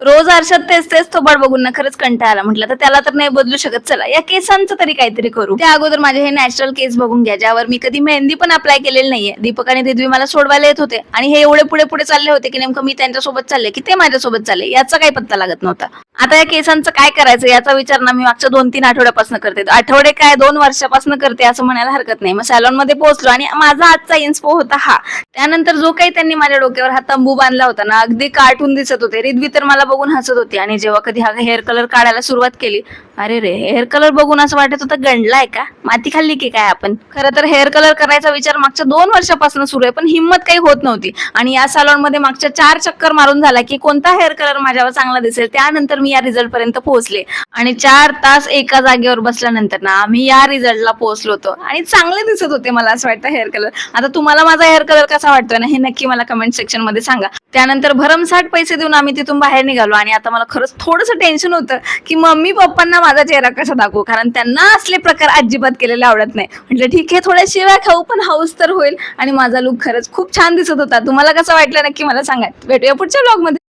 रोज आरशात तेच तेच थोबाड बघून ना खरंच कंटाळा आला. म्हटलं तर त्याला तर नाही बदलू शकत, चला या केसांचं तरी काहीतरी करू. त्या अगोदर माझे हे नॅचरल केस बघून घ्या, ज्यावर मी कधी मेहंदी पण अप्लाय केलेली नाहीये. दीपक आणि रिद्वी मला सोडवायला येत होते आणि हे एवढे पुढे पुढे चालले होते की नेमकं मी त्यांच्यासोबत चालले की ते माझ्यासोबत चालले याचा काही पत्ता लागत नव्हता. आता या केसांचं काय करायचं याचा विचार ना मी मागच्या 2-3 आठवड्यापासून करते. आठवडे काय 2 वर्षापासून करते असं म्हणायला हरकत नाही. मग सॅलॉन मध्ये पोहोचलो आणि माझा आजचा इन्स्पो होता हा. त्यानंतर जो काही त्यांनी माझ्या डोक्यावर हा तंबू बांधला होता ना, अगदी कार्टून दिसत होते. रिद्वी तर मला बघून हसत होती आणि जेव्हा कधी हा हेअर कलर काढायला सुरुवात केली, अरे रे, हेअर कलर बघून असं वाटत होतं गंडलाय का, माती खाल्ली की काय आपण. खरं तर हेअर कलर करायचा विचार मागच्या 2 वर्षापासून सुरू आहे, पण हिंमत काही होत नव्हती. आणि या सॅलॉन मध्ये मागच्या 4 चक्कर मारून झाला की कोणता हेअर कलर माझ्यावर चांगला दिसेल, त्यानंतर मी या रिझल्ट पर्यंत पोहोचले. आणि 4 तास एका जागेवर बसल्यानंतर ना आम्ही या रिझल्टला पोहोचलो होतो आणि चांगले दिसत होते मला असं वाटतं हेअर कलर. आता तुम्हाला माझा हेअर कलर कसा वाटतोय ना हे नक्की मला कमेंट सेक्शन मध्ये सांगा. त्यानंतर भरमसाठ पैसे देऊन आम्ही तिथून बाहेर निघालो आणि आता मला खरंच थोडंसं टेन्शन होतं की मम्मी पप्पांना माझा चेहरा कसा दाखवू, कारण त्यांना असले प्रकार अजिबात केलेले आवडत नाही. म्हटलं ठीक आहे, थोड्या शिव्या खाऊ पण हाऊस तर होईल. आणि माझा लुक खरंच खूप छान दिसत होता. तुम्हाला कसं वाटलं नक्की मला सांगा. भेटूया पुढच्या ब्लॉग मध्ये.